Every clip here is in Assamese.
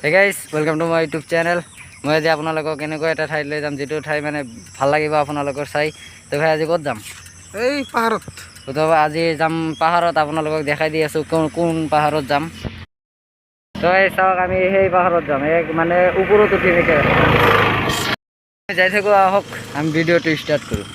Hey guys, welcome to my YouTube channel. মই আজি আপোনালোকক এনেকুৱা এটা ঠাইত লৈ যাম যিটো ঠাই মানে ভাল লাগিব আপোনালোকৰ চাই। তো ভাই আজি ক'ত যাম? এই পাহাৰত। তো আজি যাম পাহাৰত, আপোনালোকক দেখাই দি আছোঁ কোন পাহাৰত যাম। তো এই চাওক আমি সেই পাহাৰত যাম, মানে ওপৰত উঠিম এতিয়া। যাই থাকোঁ, আহক আমি ভিডিঅ'টো ষ্টাৰ্ট কৰোঁ।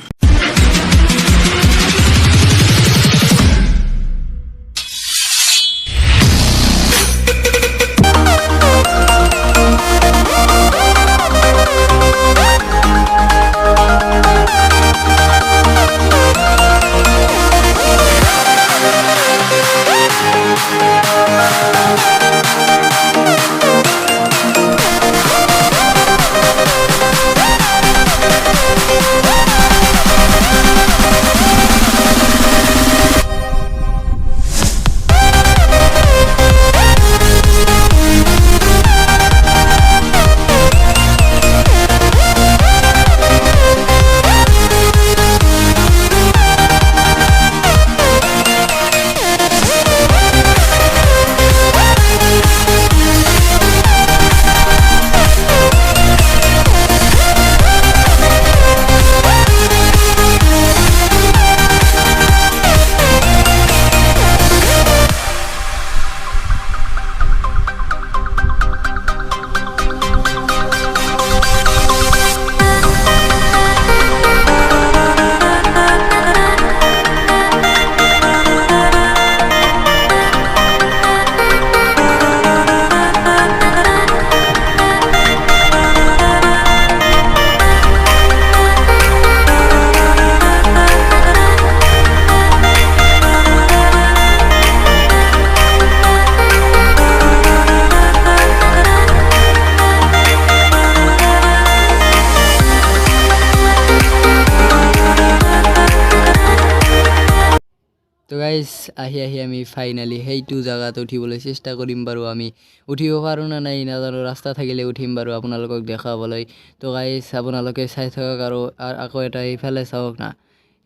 তো গাইজ আহি আমি ফাইনালি সেইটো জাগাত উঠিবলৈ চেষ্টা কৰিম বাৰু। আমি উঠিব পাৰোঁ না নাই নাজানো, ৰাস্তা থাকিলে উঠিম বাৰু আপোনালোকক দেখাবলৈ। তো গাইজ আপোনালোকে চাই থাকক আৰু আকৌ এটা ইফালে চাওক না,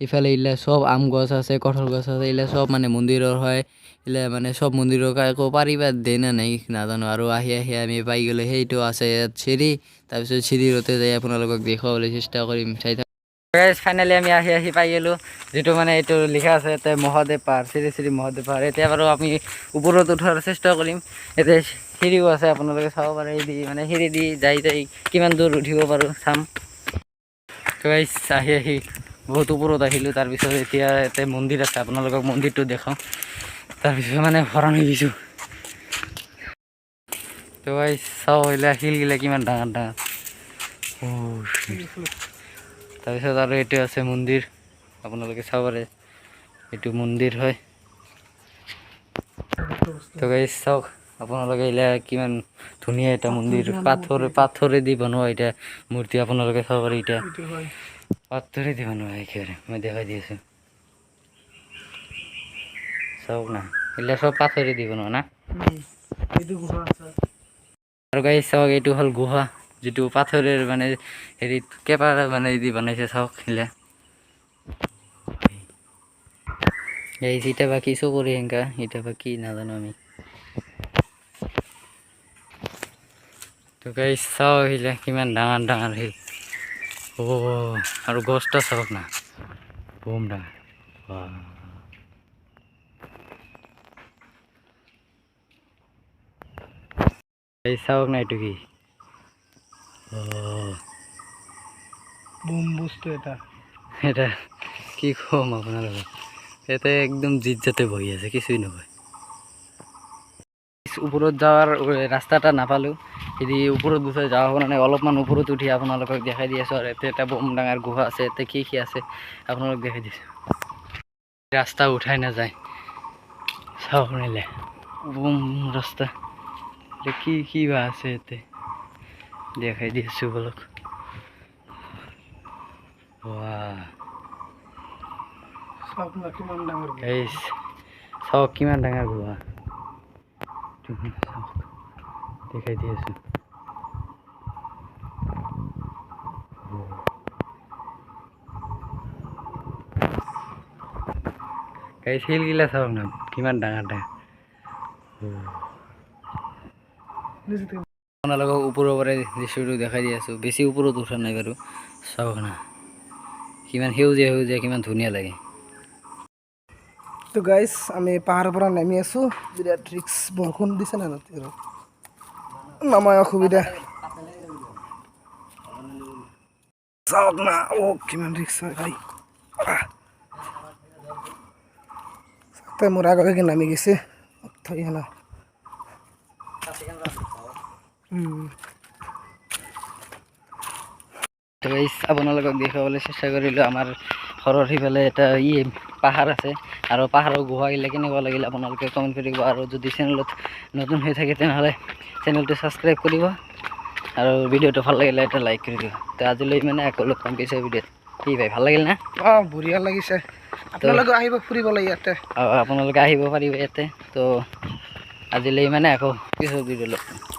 ইফালে ইলে চব আম গছ আছে, কঁঠাল গছ আছে, ইলে চব মানে মন্দিৰৰ হয়। ইলে মানে চব মন্দিৰৰ একো পাৰিবা দেই না নাই নাজানো। আৰু আহি আমি পাই গ'লে সেইটো আছে ইয়াত চিৰি, তাৰপিছত চিৰিতে যাই আপোনালোকক দেখুৱাবলৈ চেষ্টা কৰিম। চাই গাইজ ফাইনেলি আমি আহি পাই গ'লোঁ, যিটো মানে এইটো লিখা আছে ইয়াতে মহাদেৱ পাহাৰ, শ্ৰী মহাদেৱ পাহাৰ। এতিয়া বাৰু আমি ওপৰত উঠাৰ চেষ্টা কৰিম। এতিয়া সিৰিও আছে, আপোনালোকে চাব পাৰে। মানে সিৰি দি যাই কিমান দূৰ উঠিব পাৰোঁ চাম। গাইজ আহি বহুত ওপৰত আহিলোঁ। তাৰপিছত এতিয়া ইয়াতে মন্দিৰ আছে, আপোনালোকক মন্দিৰটো দেখাওঁ। তাৰপিছত মানে হৰাণ হৈ গৈছোঁ। তো গাইজ চাওঁ এইবিলাক শিলগিলা কিমান ডাঙৰ ডাঙৰ। তাৰপিছত আৰু এইটো আছে মন্দিৰ, আপোনালোকে চাব পাৰে এইটো মন্দিৰ হয়। তো গাইজ চাওক আপোনালোকে এইবিলাক কিমান ধুনীয়া এটা মন্দিৰ, পাথৰেদি বনোৱা এটা মূৰ্তি। আপোনালোকে চাব পাৰে এতিয়া পাথৰেদি বনোৱা একেবাৰে, মই দেখাই দি আছোঁ চাওক না, এইবিলাক চব পাথৰেদি বনোৱা না। আৰু গাইজ চাওক এইটো হ'ল গুহা, যিটো পাথৰেৰ মানে হেৰিত কেপাৰ মানে দি বনাইছে। চাওক এইবিলাক গাইজ, ইটা বা কি চকুৰি সেংকা, ইটা বা কি নাজানো আমি। তো গাইজ চাওক এইবিলাক কিমান ডাঙৰ ডাঙৰ শিল। আৰু গছটা চাওক না, বম ডাঙৰ। এই চাওক না, এইটো কি বুম বস্তু এটা কি কম আপোনালোকক, ইয়াতে একদম জিজ্জাতে বহি আছে, কিছুই নকয়। ওপৰত যাওয়াৰ ৰাস্তাটা নাপালোঁ, যদি ওপৰত গুচাই যাওঁ মানে অলপমান ওপৰত উঠি আপোনালোকক দেখাই দি আছোঁ। আৰু ইয়াতে এটা বম ডাঙৰ গুহা আছে, ইয়াতে কি আছে আপোনালোকক দেখাই দিছোঁ। ৰাস্তা উঠাই নাযায়, চাওক নিলে বম ৰাস্তা, কি বা আছে ইয়াতে দেখাই দি আছোঁ বলক। চাওক কিমান ডাঙৰ গুহা, দেখাই দি আছোঁ। গাইজ শিলগিলা চাওক না কিমান ডাঙৰ ডাঙৰ। আপোনালোকক ওপৰৰ পৰা দৃশ্যটো দেখাই দি আছোঁ। বেছি ওপৰত উঠা নাই বাৰু, চাওক না কিমান সেউজীয়া সেউজীয়া, কিমান ধুনীয়া লাগে। তো গাইজ আমি পাহাৰৰ পৰা নামি আছোঁ। বিৰাট ৰিক্স, বৰষুণ দিছে না ৰাতি আৰু নামাই অসুবিধা। চাওক না, কিমান ৰিক্স হয় ভাই। তাই মোৰ আগলৈকে নামি গৈছে থৈ না। আপোনালোকক দেখুৱাবলৈ চেষ্টা কৰিলোঁ। আমাৰ ঘৰৰ সিফালে এটা পাহাৰ আছে, আৰু পাহাৰৰ গুহাগিলা কেনেকুৱা লাগিলে আপোনালোকে কমেণ্ট কৰিব। আৰু যদি চেনেলত নতুন হৈ থাকে তেনেহ'লে চেনেলটো ছাবস্ক্ৰাইব কৰিব, আৰু ভিডিঅ'টো ভাল লাগিলে এটা লাইক কৰি দিব। তো আজিলৈ মানে আকৌ লগ পাম পিছৰ ভিডিঅ'ত। কি ভাই, ভাল লাগিল না? বঢ়িয়া লাগিছে। আপোনালোকে আহিব ফুৰিবলৈ ইয়াতে। আপোনালোকে আহিব পাৰিব ইয়াতে। তো আজিলৈ মানে আকৌ পিছৰ ভিডিঅ' লগ পাম।